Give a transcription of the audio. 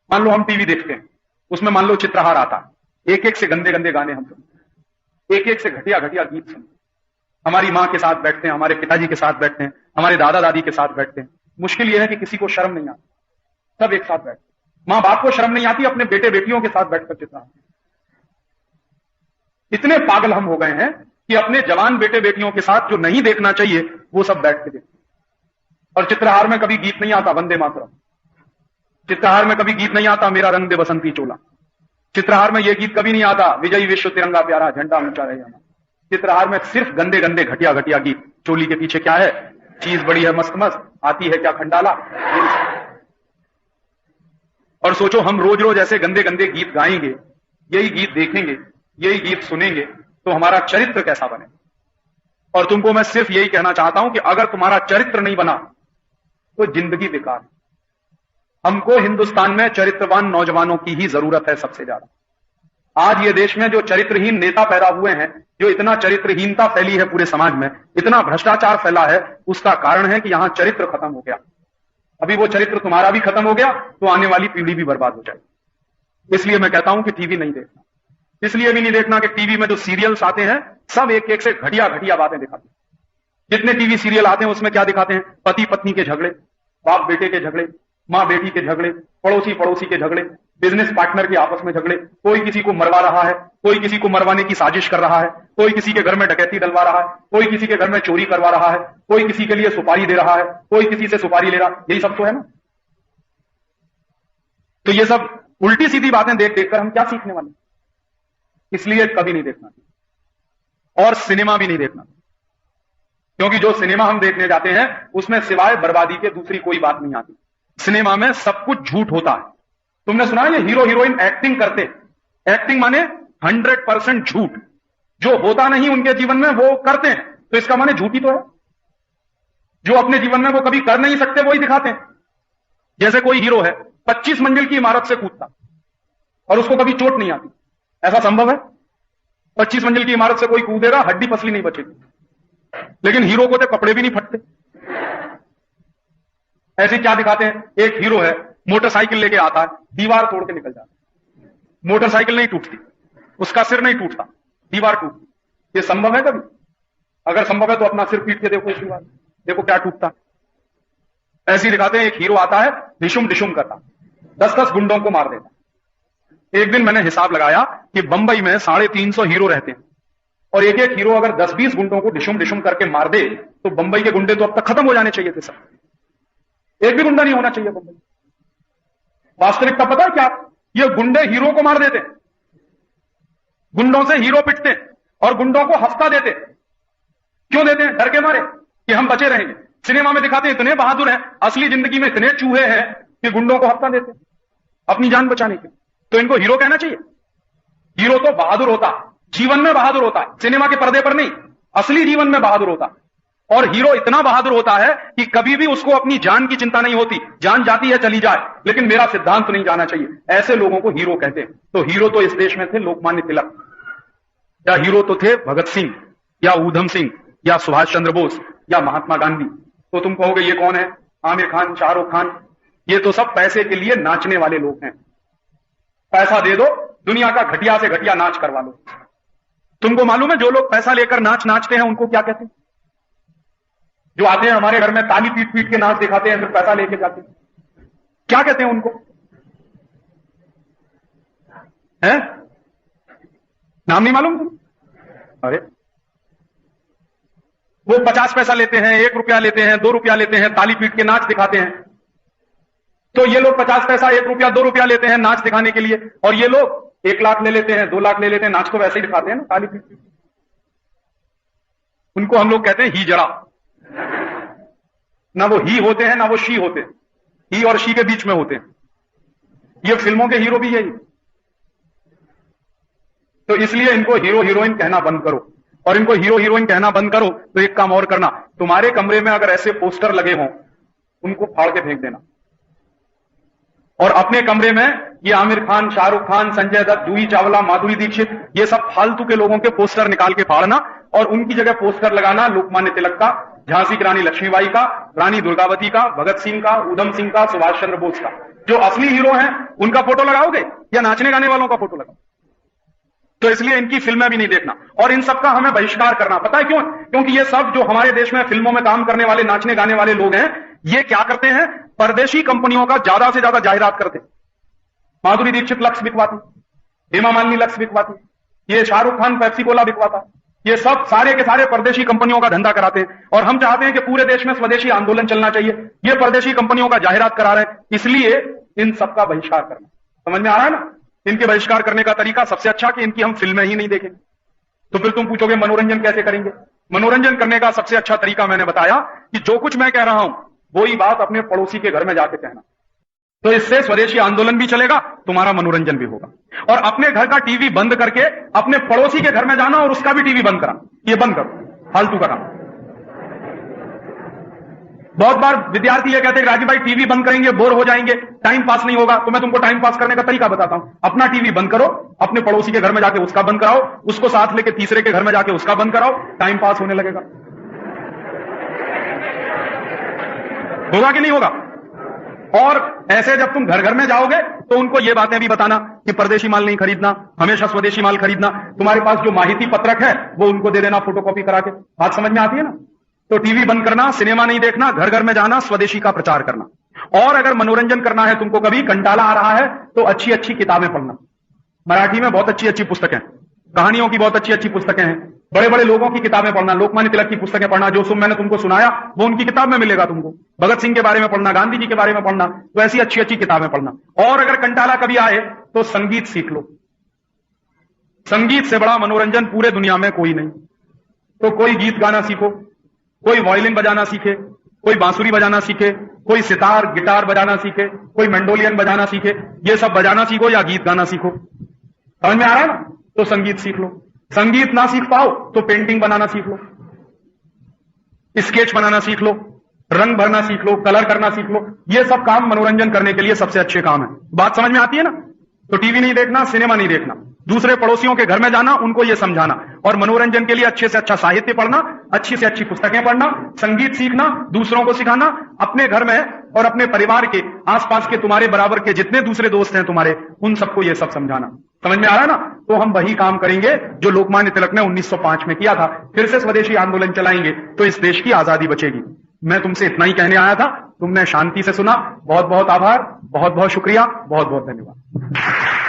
मान लो हम टीवी देखते हैं, उसमें मान लो चित्रहार आता है, एक एक से गंदे गंदे गाने हम सुनते, एक एक से घटिया घटिया गीत सुनते। हमारी माँ के साथ बैठते हैं, हमारे पिताजी के साथ बैठते हैं, हमारे दादा दादी के साथ बैठते हैं। मुश्किल यह है कि किसी को शर्म नहीं आती, सब एक साथ बैठते। माँ बाप को शर्म नहीं आती अपने बेटे बेटियों के साथ बैठकर चित्रहार। इतने पागल हम हो गए हैं कि अपने जवान बेटे बेटियों के साथ जो नहीं देखना चाहिए वो सब बैठ के देखते। और चित्रहार में कभी गीत नहीं आता वंदे मातरम, चित्रहार में कभी गीत नहीं आता मेरा रंग दे बसंती चोला, चित्रहार में यह गीत कभी नहीं आता विजयी विश्व तिरंगा प्यारा झंडा ऊंचा रहे हमारा। चित्रहार में सिर्फ गंदे गंदे घटिया घटिया गीत। चोली के पीछे क्या है, चीज बड़ी है मस्त मस्त, आती है क्या खंडाला। और सोचो हम रोज रोज ऐसे गंदे गंदे गीत गाएंगे, यही गीत देखेंगे, यही गीत सुनेंगे, तो हमारा चरित्र कैसा बने। और तुमको मैं सिर्फ यही कहना चाहता हूं कि अगर तुम्हारा चरित्र नहीं बना तो जिंदगी बेकार। हमको हिंदुस्तान में चरित्रवान नौजवानों की ही जरूरत है सबसे ज्यादा। आज ये देश में जो चरित्रहीन नेता पैदा हुए हैं, जो इतना चरित्रहीनता फैली है पूरे समाज में, इतना भ्रष्टाचार फैला है, उसका कारण है कि यहां चरित्र खत्म हो गया। अभी वो चरित्र तुम्हारा भी खत्म हो गया तो आने वाली पीढ़ी भी बर्बाद हो जाएगी। इसलिए मैं कहता हूं कि टीवी नहीं देखना। इसलिए भी नहीं देखना कि टीवी में जो सीरियल्स आते हैं सब एक एक से घटिया घटिया बातें दिखाते हैं। जितने टीवी सीरियल आते हैं उसमें क्या दिखाते हैं, पति पत्नी के झगड़े, बाप बेटे के झगड़े, माँ बेटी के झगड़े, पड़ोसी पड़ोसी के झगड़े, बिजनेस पार्टनर के आपस में झगड़े, कोई किसी को मरवा रहा है, कोई किसी को मरवाने की साजिश कर रहा है, कोई किसी के घर में डकैती डलवा रहा है, कोई किसी के घर में चोरी करवा रहा है, कोई किसी के लिए सुपारी दे रहा है, कोई किसी से सुपारी ले रहा, यही सब तो है ना। तो ये सब उल्टी सीधी बातें देख देखकर हम क्या सीखने वाले। इसलिए कभी नहीं देखना, और सिनेमा भी नहीं देखना, क्योंकि जो सिनेमा हम देखने जाते हैं उसमें सिवाय बर्बादी के दूसरी कोई बात नहीं आती। सिनेमा में सब कुछ झूठ होता है। तुमने सुना है ये हीरो हीरोइन एक्टिंग करते, एक्टिंग माने 100% झूठ, जो होता नहीं उनके जीवन में वो करते हैं, तो इसका माने झूठी तो है। जो अपने जीवन में वो कभी कर नहीं सकते वही दिखाते हैं। जैसे कोई हीरो है 25 मंजिल की इमारत से कूदता और उसको कभी चोट नहीं आती, ऐसा संभव है? 25 मंजिल की इमारत से कोई कूदेगा, हड्डी पसली नहीं बचेगी। लेकिन हीरो को तो कपड़े भी नहीं फटते। ऐसे क्या दिखाते हैं, एक हीरो है मोटरसाइकिल लेके आता है, दीवार तोड़ के निकल जाता है, मोटरसाइकिल नहीं टूटती, उसका सिर नहीं टूटता, दीवार टूटती। ये संभव है कभी? अगर संभव है तो अपना सिर पीट के देखो इस दीवार, देखो क्या टूटता। ऐसे दिखाते हैं एक हीरो आता है डिशुम डिशुम करता, 10-10 गुंडों को मार देता। एक दिन मैंने हिसाब लगाया कि बंबई में 350 हीरो रहते हैं, और एक एक हीरो अगर 10-20 गुंडों को डिशुम डिशुम करके मार दे तो बंबई के गुंडे तो अब तक खत्म हो जाने चाहिए थे सब। एक भी गुंडा नहीं होना चाहिए बंबई। वास्तविकता पता है क्या, ये गुंडे हीरो को मार देते, गुंडों से हीरो पिटते और गुंडों को हफ्ता देते। क्यों देते हैं? डर के मारे कि हम बचे रहेंगे। सिनेमा में दिखाते इतने बहादुर हैं, असली जिंदगी में इतने चूहे हैं कि गुंडों को हफ्ता देते अपनी जान बचाने के। तो इनको हीरो कहना चाहिए? हीरो तो बहादुर होता है, जीवन में बहादुर होता है, सिनेमा के पर्दे पर नहीं, असली जीवन में बहादुर होता है। और हीरो इतना बहादुर होता है कि कभी भी उसको अपनी जान की चिंता नहीं होती, जान जाती है चली जाए, लेकिन मेरा सिद्धांत नहीं जाना चाहिए। ऐसे लोगों को हीरो कहते हैं। तो हीरो तो इस देश में थे लोकमान्य तिलक, या हीरो तो थे भगत सिंह या ऊधम सिंह या सुभाष चंद्र बोस या महात्मा गांधी। तो तुम कहोगे ये कौन है? आमिर खान, शाहरुख खान, ये तो सब पैसे के लिए नाचने वाले लोग हैं। पैसा दे दो, दुनिया का घटिया से घटिया नाच करवा लो। तुमको मालूम है जो लोग पैसा लेकर नाच नाचते हैं उनको क्या कहते हैं? जो आते हैं हमारे घर में ताली पीट पीट के नाच दिखाते हैं, फिर पैसा लेके जाते हैं, क्या कहते हैं उनको? है नाम नहीं मालूम तुम? अरे वो 50 पैसा लेते हैं, 1 रुपया लेते हैं, 2 रुपया लेते हैं, ताली पीट के नाच दिखाते हैं। तो ये लोग 50 पैसा, 1 रुपया, 2 रुपया लेते हैं नाच दिखाने के लिए, और ये लोग 1 लाख ले लेते हैं, 2 लाख ले लेते हैं, नाच तो वैसे ही दिखाते हैं ना, ताली पीट पीट। उनको हम लोग कहते हैं ही जरा। ना वो ही होते हैं ना वो शी होते हैं, ही और शी के बीच में होते हैं। ये फिल्मों के हीरो भी यही। तो इसलिए इनको हीरो हीरोइन कहना बंद करो, और इनको हीरो हीरोइन कहना बंद करो तो एक काम और करना, तुम्हारे कमरे में अगर ऐसे पोस्टर लगे हों उनको फाड़ के फेंक देना। और अपने कमरे में ये आमिर खान, शाहरुख खान, संजय दत्त, जूही चावला, माधुरी दीक्षित, ये सब फालतू के लोगों के पोस्टर निकाल के फाड़ना और उनकी जगह पोस्टर लगाना लोकमान्य तिलक का, झांसी की रानी लक्ष्मीबाई का, रानी दुर्गावती का, भगत सिंह का, उधम सिंह का, सुभाष चंद्र बोस का। जो असली हीरो हैं उनका फोटो लगाओगे या नाचने गाने वालों का फोटो लगाओ? तो इसलिए इनकी फिल्में भी नहीं देखना और इन सब का हमें बहिष्कार करना। पता है क्यों? क्योंकि ये सब जो हमारे देश में फिल्मों में काम करने वाले, नाचने गाने वाले लोग हैं, ये क्या करते हैं? परदेशी कंपनियों का ज्यादा से ज्यादा जाहिरात करते। माधुरी दीक्षित लक्स बिकवाती, हेमा मालिनी लक्स बिकवाती, ये शाहरुख खान पेप्सी कोला बिकवाता, ये सब सारे के सारे परदेशी कंपनियों का धंधा कराते हैं। और हम चाहते हैं कि पूरे देश में स्वदेशी आंदोलन चलना चाहिए। ये परदेशी कंपनियों का जाहिरात करा रहे हैं, इसलिए इन सब का बहिष्कार करना। समझ में आ रहा है ना? इनके बहिष्कार करने का तरीका सबसे अच्छा कि इनकी हम फिल्में ही नहीं देखेंगे। तो फिर तुम पूछोगे मनोरंजन कैसे करेंगे? मनोरंजन करने का सबसे अच्छा तरीका मैंने बताया कि जो कुछ मैं कह रहा हूं वही बात अपने पड़ोसी के घर में जाके कहना। तो इससे स्वदेशी आंदोलन भी चलेगा, तुम्हारा मनोरंजन भी होगा। और अपने घर का टीवी बंद करके अपने पड़ोसी के घर में जाना और उसका भी टीवी बंद करा, ये बंद करो, फालतू का काम। बहुत बार विद्यार्थी ये कहते हैं राजीव भाई टीवी बंद करेंगे बोर हो जाएंगे, टाइम पास नहीं होगा। तो मैं तुमको टाइम पास करने का तरीका बताता हूं। अपना टीवी बंद करो, अपने पड़ोसी के घर में जाके उसका बंद कराओ, उसको साथ लेके तीसरे के घर में जाके उसका बंद कराओ, टाइम पास होने लगेगा। होगा कि नहीं होगा? और ऐसे जब तुम घर घर में जाओगे तो उनको ये बातें भी बताना कि परदेशी माल नहीं खरीदना, हमेशा स्वदेशी माल खरीदना। तुम्हारे पास जो माहिती पत्रक है वो उनको दे देना फोटोकॉपी करा के। बात समझ में आती है ना? तो टीवी बंद करना, सिनेमा नहीं देखना, घर घर में जाना, स्वदेशी का प्रचार करना। और अगर मनोरंजन करना है तुमको, कभी कंटाला आ रहा है तो अच्छी अच्छी किताबें पढ़ना। मराठी में बहुत अच्छी अच्छी पुस्तकें, कहानियों की बहुत अच्छी अच्छी पुस्तकें हैं। बड़े बड़े लोगों की किताबें पढ़ना, लोकमान्य तिलक की पुस्तकें पढ़ना, जो मैंने तुमको सुनाया वो उनकी किताब में मिलेगा तुमको। भगत सिंह के बारे में पढ़ना, गांधी जी के बारे में पढ़ना, तो ऐसी अच्छी अच्छी किताबें पढ़ना। और अगर कंटाला कभी आए तो संगीत सीख लो। संगीत से बड़ा मनोरंजन पूरे दुनिया में कोई नहीं। तो कोई गीत गाना सीखो, कोई वायलिन बजाना सीखे, कोई बांसुरी बजाना सीखे, कोई सितार गिटार बजाना सीखे, कोई मंडोलियन बजाना सीखे। ये सब बजाना सीखो या गीत गाना सीखो। समझ में आ रहा है ना? तो संगीत सीख लो। संगीत ना सीख पाओ तो पेंटिंग बनाना सीख लो, स्केच बनाना सीख लो, रंग भरना सीख लो, कलर करना सीख लो। ये सब काम मनोरंजन करने के लिए सबसे अच्छे काम है। बात समझ में आती है ना? तो टीवी नहीं देखना, सिनेमा नहीं देखना, दूसरे पड़ोसियों के घर में जाना, उनको ये समझाना। और मनोरंजन के लिए अच्छे से अच्छा साहित्य पढ़ना, अच्छी से अच्छी पुस्तकें पढ़ना, संगीत सीखना, दूसरों को सिखाना। अपने घर में और अपने परिवार के आसपास के तुम्हारे बराबर के जितने दूसरे दोस्त हैं तुम्हारे, उन सबको ये सब समझाना। समझ में आ रहा है ना? तो हम वही काम करेंगे जो लोकमान्य तिलक ने 1905 में किया था। फिर से स्वदेशी आंदोलन चलाएंगे तो इस देश की आजादी बचेगी। मैं तुमसे इतना ही कहने आया था, तुमने शांति से सुना। बहुत बहुत आभार, बहुत बहुत शुक्रिया, बहुत बहुत धन्यवाद।